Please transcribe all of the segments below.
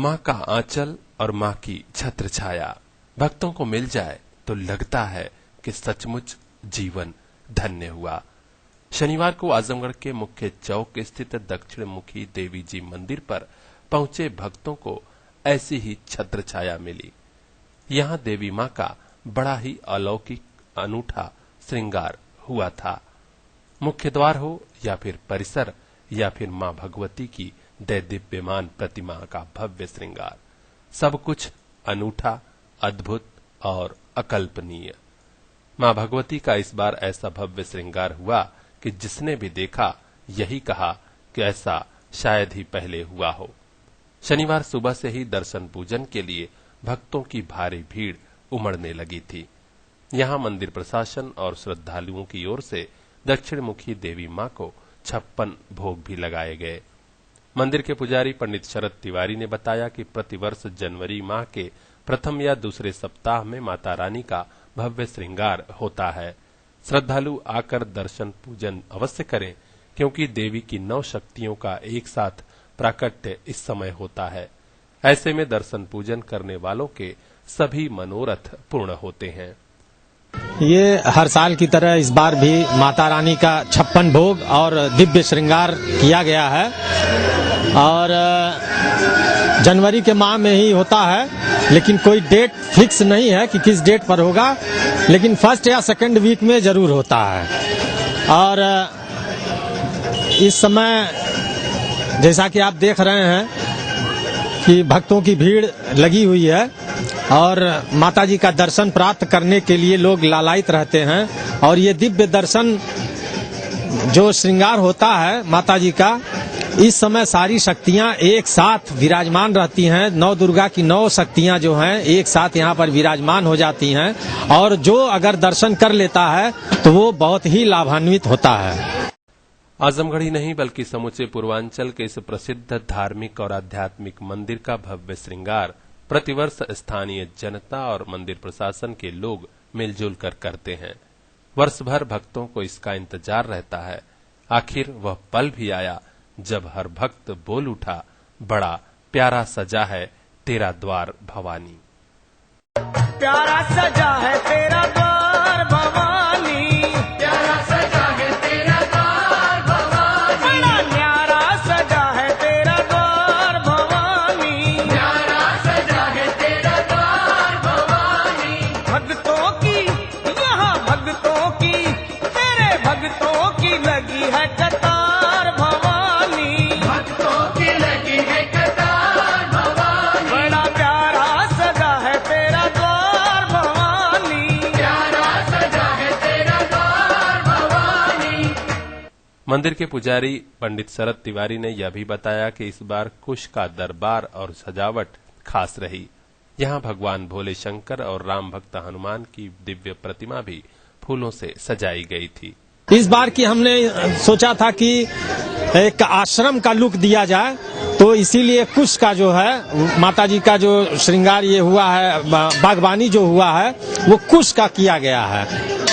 माँ का आंचल और माँ की छत्र छाया भक्तों को मिल जाए तो लगता है कि सचमुच जीवन धन्य हुआ। शनिवार को आजमगढ़ के मुख्य चौक स्थित दक्षिण मुखी देवी जी मंदिर पर पहुंचे भक्तों को ऐसी ही छत्र छाया मिली। यहाँ देवी माँ का बड़ा ही अलौकिक अनूठा श्रृंगार हुआ था। मुख्य द्वार हो या फिर परिसर या फिर माँ भगवती की दैदिप्यमान प्रतिमा का भव्य श्रृंगार, सब कुछ अनूठा, अद्भुत और अकल्पनीय। माँ भगवती का इस बार ऐसा भव्य श्रृंगार हुआ कि जिसने भी देखा यही कहा कि ऐसा शायद ही पहले हुआ हो। शनिवार सुबह से ही दर्शन पूजन के लिए भक्तों की भारी भीड़ उमड़ने लगी थी। यहाँ मंदिर प्रशासन और श्रद्धालुओं की ओर से दक्षिण मुखी देवी माँ को 56 भोग भी लगाए गए। मंदिर के पुजारी पंडित शरद तिवारी ने बताया कि प्रतिवर्ष जनवरी माह के प्रथम या दूसरे सप्ताह में माता रानी का भव्य श्रृंगार होता है। श्रद्धालु आकर दर्शन पूजन अवश्य करें, क्योंकि देवी की 9 शक्तियों का एक साथ प्राकट्य इस समय होता है। ऐसे में दर्शन पूजन करने वालों के सभी मनोरथ पूर्ण होते हैं। ये हर साल की तरह इस बार भी माता रानी का 56 भोग और दिव्य श्रृंगार किया गया है और जनवरी के माह में ही होता है, लेकिन कोई डेट फिक्स नहीं है कि किस डेट पर होगा, लेकिन फर्स्ट या सेकंड वीक में जरूर होता है। और इस समय जैसा कि आप देख रहे हैं कि भक्तों की भीड़ लगी हुई है और माता जी का दर्शन प्राप्त करने के लिए लोग लालायित रहते हैं। और ये दिव्य दर्शन जो श्रृंगार होता है माता जी का, इस समय सारी शक्तियां एक साथ विराजमान रहती हैं। 9 दुर्गा की 9 शक्तियां जो हैं एक साथ यहाँ पर विराजमान हो जाती हैं और जो अगर दर्शन कर लेता है तो वो बहुत ही लाभान्वित होता है। आजमगढ़ ही नहीं बल्कि समूचे पूर्वांचल के इस प्रसिद्ध धार्मिक और आध्यात्मिक मंदिर का भव्य श्रृंगार प्रतिवर्ष स्थानीय जनता और मंदिर प्रशासन के लोग मिलजुल कर करते हैं। वर्ष भर भक्तों को इसका इंतजार रहता है। आखिर वह पल भी आया जब हर भक्त बोल उठा, बड़ा प्यारा सजा है तेरा द्वार भवानी। प्यारा सजा है तेरा द्वार भवानी, प्यारा सजा है तेरा द्वार भवानी, बड़ा न्यारा सजा है तेरा द्वार भवानी, न्यारा सजा है तेरा द्वार भवानी। भक्तों की यहाँ भक्तों की, तेरे भक्तों की लगी है कतार भवानी, भक्तों की लगी है कतार भवानी, बड़ा प्यारा सजा है तेरा द्वार भवानी, प्यारा सजा है तेरा द्वार भवानी। मंदिर के पुजारी पंडित शरद तिवारी ने यह भी बताया कि इस बार कुश का दरबार और सजावट खास रही। यहाँ भगवान भोले शंकर और राम भक्त हनुमान की दिव्य प्रतिमा भी फूलों से सजाई गई थी। इस बार की हमने सोचा था कि एक आश्रम का लुक दिया जाए, तो इसीलिए कुश का जो है माता जी का जो श्रृंगार ये हुआ है, बागवानी जो हुआ है वो कुश का किया गया है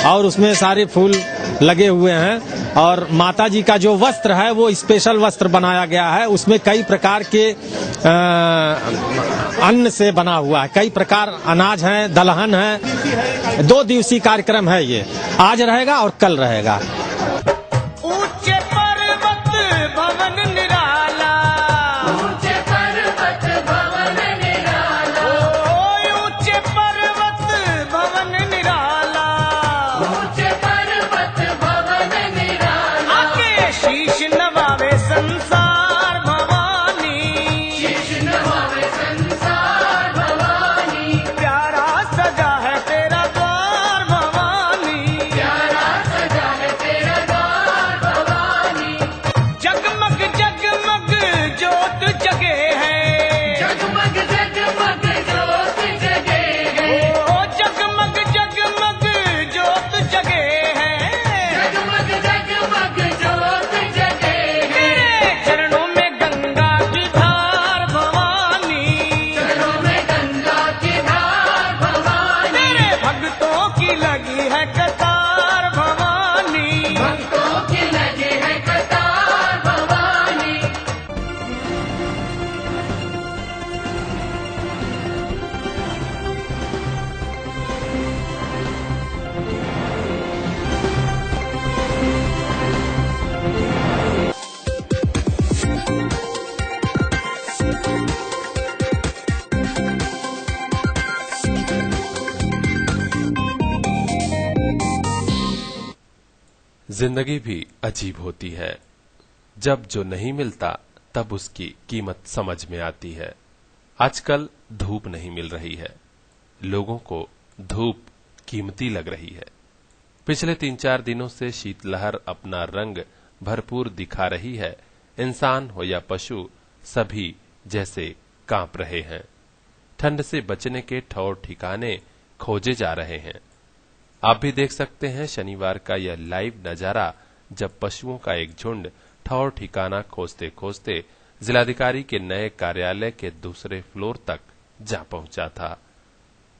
और उसमें सारे फूल लगे हुए हैं। और माता जी का जो वस्त्र है वो स्पेशल वस्त्र बनाया गया है, उसमें कई प्रकार के अन्न से बना हुआ है, कई प्रकार अनाज हैं, दलहन है। 2 दिवसीय कार्यक्रम है ये, आज रहेगा और कल रहेगा। ऊंचे पर्वत भवन निराला, ऊंचे पर्वत भवन निराला, ऊंचे पर्वत भवन निराला, ऊंचे पर्वत भवन निराला, आके शीश नवावे संसार भवानी, शीश नवावे संसार भवानी, प्यारा सजा है तेरा द्वार भवानी, प्यारा सजा है तेरा जिंदगी भी अजीब होती है। जब जो नहीं मिलता तब उसकी कीमत समझ में आती है। आजकल धूप नहीं मिल रही है, लोगों को धूप कीमती लग रही है। पिछले 3-4 दिनों से शीतलहर अपना रंग भरपूर दिखा रही है। इंसान हो या पशु, सभी जैसे कांप रहे हैं। ठंड से बचने के ठौर ठिकाने खोजे जा रहे हैं। आप भी देख सकते हैं शनिवार का यह लाइव नजारा, जब पशुओं का एक झुंड ठौर ठिकाना खोजते खोजते जिलाधिकारी के नए कार्यालय के दूसरे फ्लोर तक जा पहुंचा था।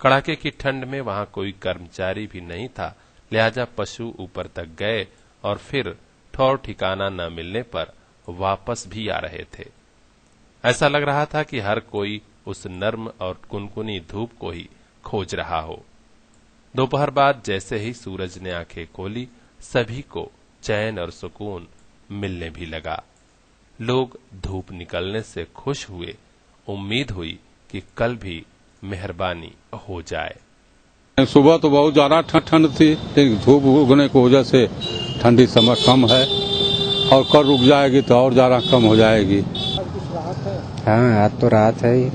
कड़ाके की ठंड में वहां कोई कर्मचारी भी नहीं था, लिहाजा पशु ऊपर तक गए और फिर ठौर ठिकाना न मिलने पर वापस भी आ रहे थे। ऐसा लग रहा था कि हर कोई उस नर्म और कुनकुनी धूप को ही खोज रहा हो। दोपहर बाद जैसे ही सूरज ने आंखें खोली, सभी को चैन और सुकून मिलने भी लगा। लोग धूप निकलने से खुश हुए। उम्मीद हुई कि कल भी मेहरबानी हो जाए। सुबह तो बहुत ज्यादा ठंड थी, लेकिन धूप उगने की वजह से ठंडी समय कम है और कल रुक जाएगी तो और ज्यादा कम हो जाएगी। हाँ, आज तो राहत है।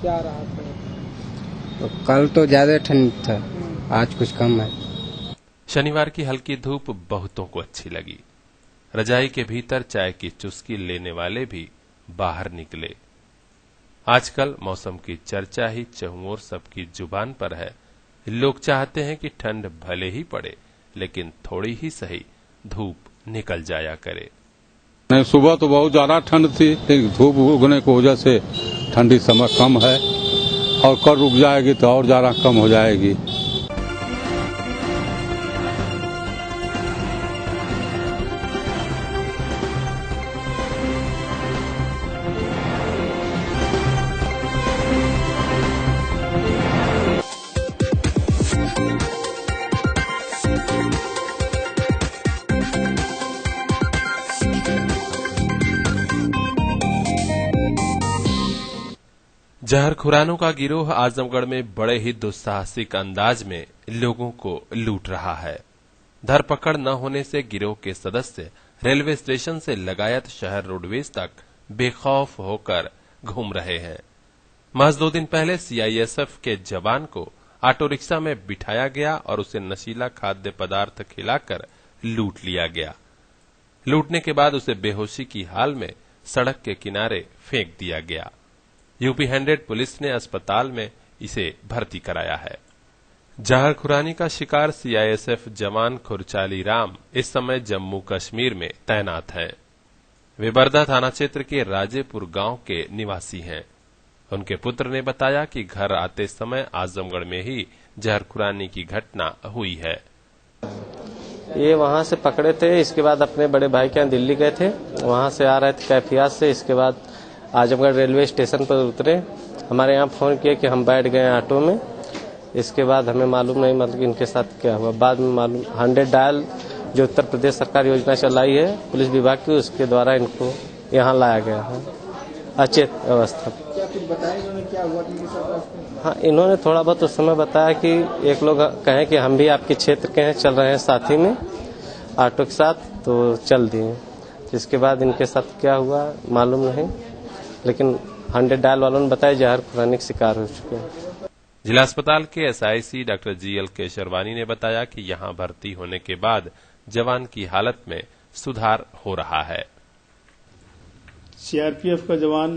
क्या राहत है? तो कल तो ज्यादा ठंड था, आज कुछ कम है। शनिवार की हल्की धूप बहुतों को अच्छी लगी। रजाई के भीतर चाय की चुस्की लेने वाले भी बाहर निकले। आजकल मौसम की चर्चा ही चहुओर सबकी जुबान पर है। लोग चाहते हैं कि ठंड भले ही पड़े, लेकिन थोड़ी ही सही धूप निकल जाया करे। नहीं, सुबह तो बहुत ज्यादा ठंड थी, लेकिन धूप उगने की वजह से ठंडी समय कम है और कल रुक जाएगी तो और ज्यादा कम हो जाएगी। जहर खुरानों का गिरोह आजमगढ़ में बड़े ही दुस्साहसिक अंदाज में लोगों को लूट रहा है। धरपकड़ न होने से गिरोह के सदस्य रेलवे स्टेशन से लगायत शहर रोडवेज तक बेखौफ होकर घूम रहे हैं। महज 2 दिन पहले सीआईएसएफ के जवान को ऑटो रिक्शा में बिठाया गया और उसे नशीला खाद्य पदार्थ खिलाकर लूट लिया गया। लूटने के बाद उसे बेहोशी की हाल में सड़क के किनारे फेंक दिया गया। यूपी 100 पुलिस ने अस्पताल में इसे भर्ती कराया है। जहर खुरानी का शिकार सीआईएसएफ जवान खुरचाली राम इस समय जम्मू कश्मीर में तैनात है। वे बरदा थाना क्षेत्र के राजेपुर गांव के निवासी हैं। उनके पुत्र ने बताया कि घर आते समय आजमगढ़ में ही जहर खुरानी की घटना हुई है। ये वहाँ से पकड़े थे, इसके बाद अपने बड़े भाई के यहाँ दिल्ली गए थे, वहाँ से आ रहे थे कैफियत से। इसके बाद आजमगढ़ रेलवे स्टेशन पर उतरे, हमारे यहाँ फोन किए कि हम बैठ गए ऑटो में। इसके बाद हमें मालूम नहीं मतलब इनके साथ क्या हुआ। बाद में मालूम 100 डायल जो उत्तर प्रदेश सरकार योजना चलाई है पुलिस विभाग की, उसके द्वारा इनको यहाँ लाया गया है अचेत अवस्था। क्या कुछ बताया इन्होंने क्या हुआ इनके साथ? हाँ, इन्होंने थोड़ा बहुत उस समय बताया कि एक लोग कहें कि हम भी आपके क्षेत्र के हैं, चल रहे हैं साथी में ऑटो के साथ, तो चल दिए। इसके बाद इनके साथ क्या हुआ मालूम नहीं, लेकिन 100 डायल वालों ने बताया जहर खुरानी का शिकार हो चुके हैं। जिला अस्पताल के एसआईसी डॉक्टर जीएल केशरवानी ने बताया कि यहां भर्ती होने के बाद जवान की हालत में सुधार हो रहा है। सीआरपीएफ का जवान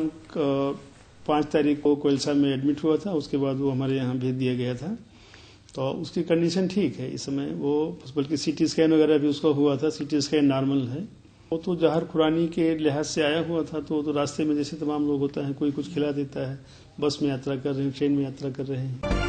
5 तारीख को कोयलसा में एडमिट हुआ था, उसके बाद वो हमारे यहाँ भेज दिया गया था। तो उसकी कंडीशन ठीक है इस समय। वो बल्कि सीटी स्कैन वगैरह भी उसका हुआ था, सीटी स्कैन नॉर्मल है। वो तो जहर खुरानी के लिहाज से आया हुआ था, तो रास्ते में जैसे तमाम लोग होता है, कोई कुछ खिला देता है। बस में यात्रा कर रहे हैं, ट्रेन में यात्रा कर रहे हैं।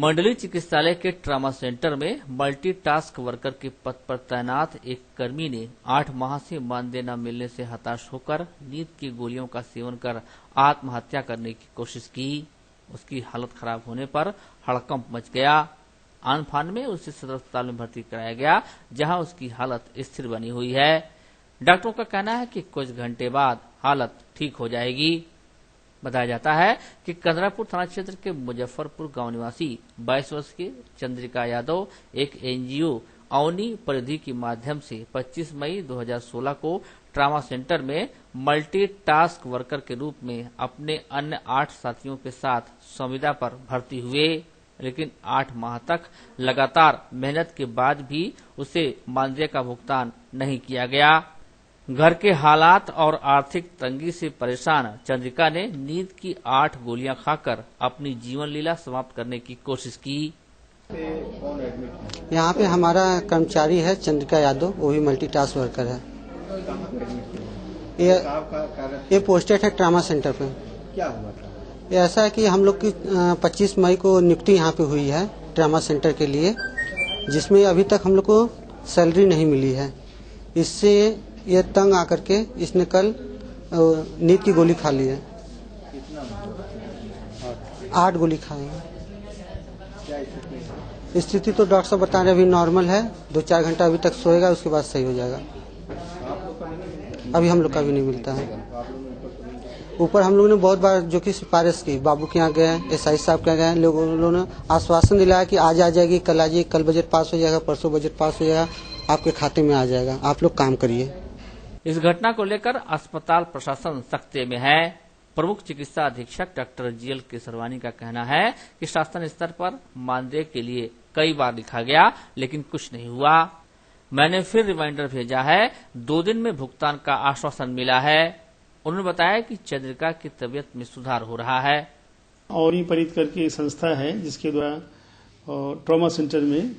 मंडलीय चिकित्सालय के ट्रामा सेंटर में मल्टीटास्क वर्कर के पद पर तैनात एक कर्मी ने 8 माह से मानदेय न मिलने से हताश होकर नींद की गोलियों का सेवन कर आत्महत्या करने की कोशिश की। उसकी हालत खराब होने पर हड़कंप मच गया। आन फान में उसे सदर अस्पताल में भर्ती कराया गया, जहां उसकी हालत स्थिर बनी हुई है। डॉक्टरों का कहना है कि कुछ घंटे बाद हालत ठीक हो जाएगी। बताया जाता है कि कंदरापुर थाना क्षेत्र के मुजफ्फरपुर गांव निवासी 22 वर्ष के चंद्रिका यादव एक एनजीओ अवनी परिधि के माध्यम से 25 मई 2016 को ट्रामा सेंटर में मल्टीटास्क वर्कर के रूप में अपने अन्य 8 साथियों के साथ संविदा पर भर्ती हुए, लेकिन 8 माह तक लगातार मेहनत के बाद भी उसे मानदेय का भुगतान नहीं किया गया। घर के हालात और आर्थिक तंगी से परेशान चंद्रिका ने नींद की 8 गोलियां खाकर अपनी जीवन लीला समाप्त करने की कोशिश की। यहाँ पे हमारा कर्मचारी है चंद्रिका यादव, वो भी मल्टीटास्क वर्कर है। ये पोस्टेड है ट्रामा सेंटर पे। क्या हुआ था? ये ऐसा है कि हम लोग की 25 मई को नियुक्ति यहाँ पे हुई है ट्रामा सेंटर के लिए, जिसमें अभी तक हम लोग को सैलरी नहीं मिली है। इससे ये तंग आकर के इसने कल नींद की गोली खा ली है। 8 गोली खाई है। स्थिति तो डॉक्टर साहब बता रहे अभी नॉर्मल है, 2-4 घंटा अभी तक सोएगा, उसके बाद सही हो जाएगा। अभी हम लोग का भी नहीं मिलता है। ऊपर हम लोगों ने बहुत बार जो कि सिफारिश की, बाबू के यहाँ गए, एसआई साहब के यहाँ गए, लोगों ने आश्वासन दिलाया कि आज आ जाएगी, कल आ जाएगी, कल बजट पास हो जाएगा, परसों बजट पास हो जाएगा, आपके खाते में आ जाएगा, आप लोग काम करिए। इस घटना को लेकर अस्पताल प्रशासन सख्ते में है। प्रमुख चिकित्सा अधीक्षक डॉक्टर जीएल केसरवानी का कहना है कि शासन स्तर पर मानदेय के लिए कई बार लिखा गया, लेकिन कुछ नहीं हुआ। मैंने फिर रिमाइंडर भेजा है, 2 दिन में भुगतान का आश्वासन मिला है। उन्होंने बताया कि चंद्रिका की तबीयत में सुधार हो रहा है। और परित करके एक संस्था है जिसके द्वारा ट्रॉमा सेंटर में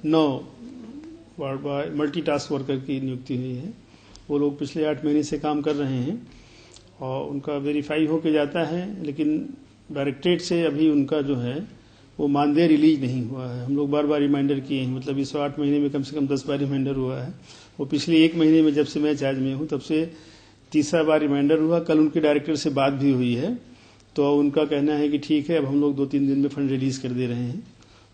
9 मल्टीटास्क वर्कर की नियुक्ति हुई है। वो लोग पिछले 8 महीने से काम कर रहे हैं और उनका वेरीफाई होके जाता है, लेकिन डायरेक्टरेट से अभी उनका जो है वो मानदेय रिलीज नहीं हुआ है। हम लोग बार बार रिमाइंडर किए हैं, मतलब इस 8 महीने में कम से कम 10 बार रिमाइंडर हुआ है। वो पिछले 1 महीने में जब से मैं चार्ज में हूँ तब से 3रा बार रिमाइंडर हुआ। कल उनके डायरेक्टर से बात भी हुई है, तो उनका कहना है कि ठीक है, अब हम लोग 2-3 दिन में फंड रिलीज कर दे रहे हैं।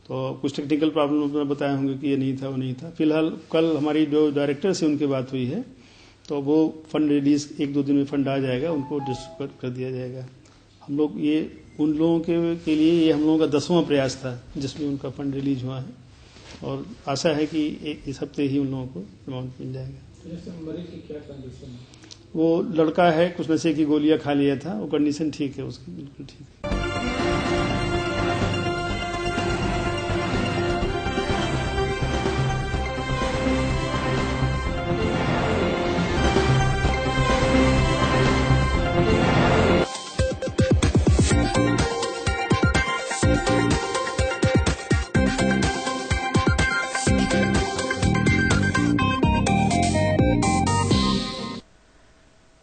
तो कुछ टेक्निकल प्रॉब्लम उन्होंने बताए होंगे कि ये नहीं था, वो नहीं था। फिलहाल कल हमारी जो डायरेक्टर से उनकी बात हुई है, तो वो फंड रिलीज 1-2 दिन में फंड आ जाएगा, उनको डिस्ट्रीब्यूट कर दिया जाएगा। हम लोग ये उन लोगों के लिए ये हम लोगों का 10वां प्रयास था जिसमें उनका फंड रिलीज हुआ है, और आशा है कि इस हफ्ते ही उन लोगों को अमाउंट मिल जाएगा। मरीज की क्या कंडीशन है? वो लड़का है, कुछ नशे की गोलियां खा लिया था, वो कंडीशन ठीक है उसकी, बिल्कुल ठीक है।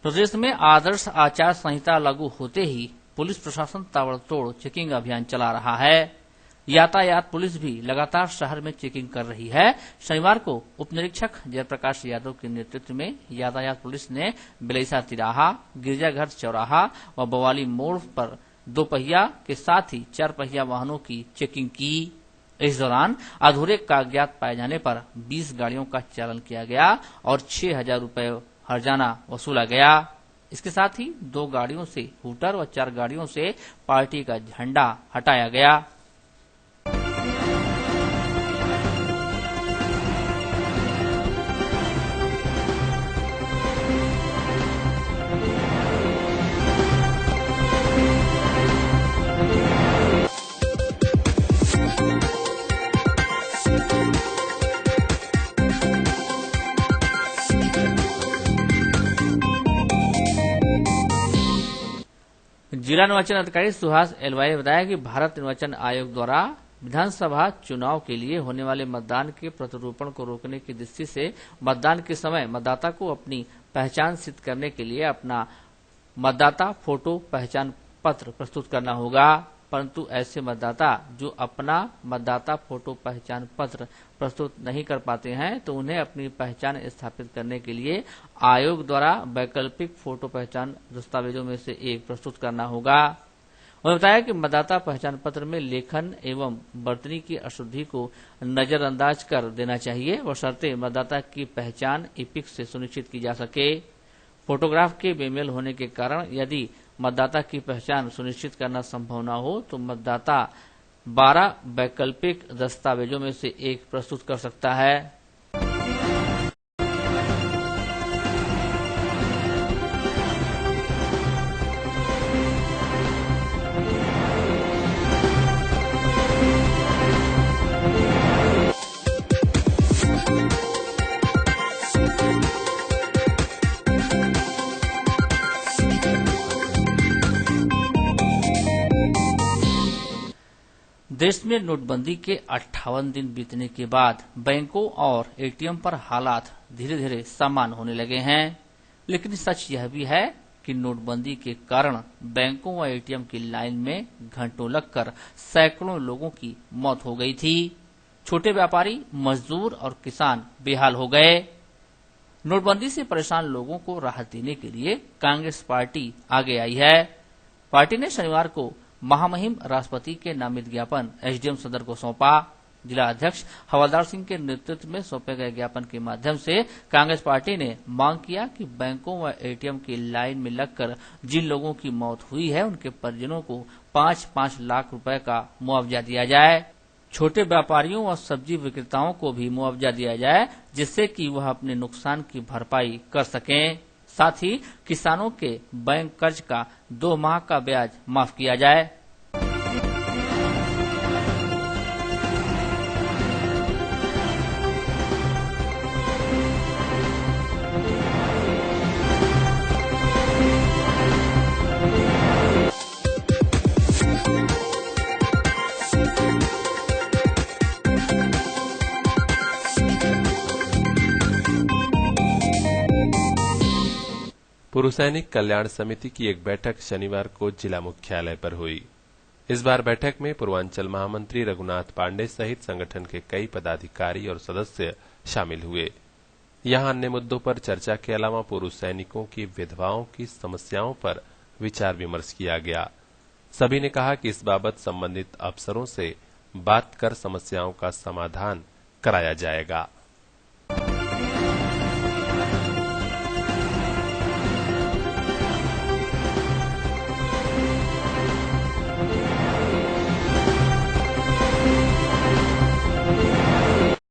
प्रदेश में आदर्श आचार संहिता लागू होते ही पुलिस प्रशासन ताबड़तोड़ चेकिंग अभियान चला रहा है। यातायात पुलिस भी लगातार शहर में चेकिंग कर रही है। शनिवार को उप निरीक्षक जयप्रकाश यादव के नेतृत्व में यातायात पुलिस ने बिलैसा तिराहा, गिरजाघर चौराहा व बवाली मोड़ पर 2 पहिया के साथ ही 4 पहिया वाहनों की चेकिंग की। इस दौरान अधूरे कागजात पाए जाने पर 20 गाड़ियों का चालान किया गया और 6,000 रुपये हर्जाना वसूला गया। इसके साथ ही 2 गाड़ियों से हूटर व 4 गाड़ियों से पार्टी का झंडा हटाया गया। जिला निर्वाचन अधिकारी सुहास एलवाई ने बताया कि भारत निर्वाचन आयोग द्वारा विधानसभा चुनाव के लिए होने वाले मतदान के प्रतिरूपण को रोकने की दृष्टि से मतदान के समय मतदाता को अपनी पहचान सिद्ध करने के लिए अपना मतदाता फोटो पहचान पत्र प्रस्तुत करना होगा। परंतु ऐसे मतदाता जो अपना मतदाता फोटो पहचान पत्र प्रस्तुत नहीं कर पाते हैं तो उन्हें अपनी पहचान स्थापित करने के लिए आयोग द्वारा वैकल्पिक फोटो पहचान दस्तावेजों में से एक प्रस्तुत करना होगा। उन्होंने बताया कि मतदाता पहचान पत्र में लेखन एवं वर्तनी की अशुद्धि को नजरअंदाज कर देना चाहिए और शर्ते मतदाता की पहचान इपिक से सुनिश्चित की जा सके। फोटोग्राफ के बेमेल होने के कारण यदि मतदाता की पहचान सुनिश्चित करना संभव न हो तो मतदाता 12 वैकल्पिक दस्तावेजों में से एक प्रस्तुत कर सकता है। देश में नोटबंदी के 58 दिन बीतने के बाद बैंकों और एटीएम पर हालात धीरे धीरे सामान्य होने लगे हैं, लेकिन सच यह भी है कि नोटबंदी के कारण बैंकों व एटीएम की लाइन में घंटों लगकर सैकड़ों लोगों की मौत हो गई थी। छोटे व्यापारी, मजदूर और किसान बेहाल हो गए। नोटबंदी से परेशान लोगों को राहत देने के लिए कांग्रेस पार्टी आगे आई है। पार्टी ने शनिवार को महामहिम राष्ट्रपति के नामित ज्ञापन एसडीएम सदर को सौंपा। जिला अध्यक्ष हवलदार सिंह के नेतृत्व में सौंपे गए ज्ञापन के माध्यम से कांग्रेस पार्टी ने मांग किया कि बैंकों व एटीएम की लाइन में लगकर जिन लोगों की मौत हुई है उनके परिजनों को 5-5 लाख रुपए का मुआवजा दिया जाए। छोटे व्यापारियों और सब्जी विक्रेताओं को भी मुआवजा दिया जाए जिससे कि वह अपने नुकसान की भरपाई कर सकें। साथ ही किसानों के बैंक कर्ज का 2 माह का ब्याज माफ किया जाए। पूर्व सैनिक कल्याण समिति की एक बैठक शनिवार को जिला मुख्यालय पर हुई। इस बार बैठक में पूर्वांचल महामंत्री रघुनाथ पांडे सहित संगठन के कई पदाधिकारी और सदस्य शामिल हुए। यहां अन्य मुद्दों पर चर्चा के अलावा पूर्व सैनिकों की विधवाओं की समस्याओं पर विचार विमर्श किया गया। सभी ने कहा कि इस बाबत संबंधित अफसरों से बात कर समस्याओं का समाधान कराया जाएगा।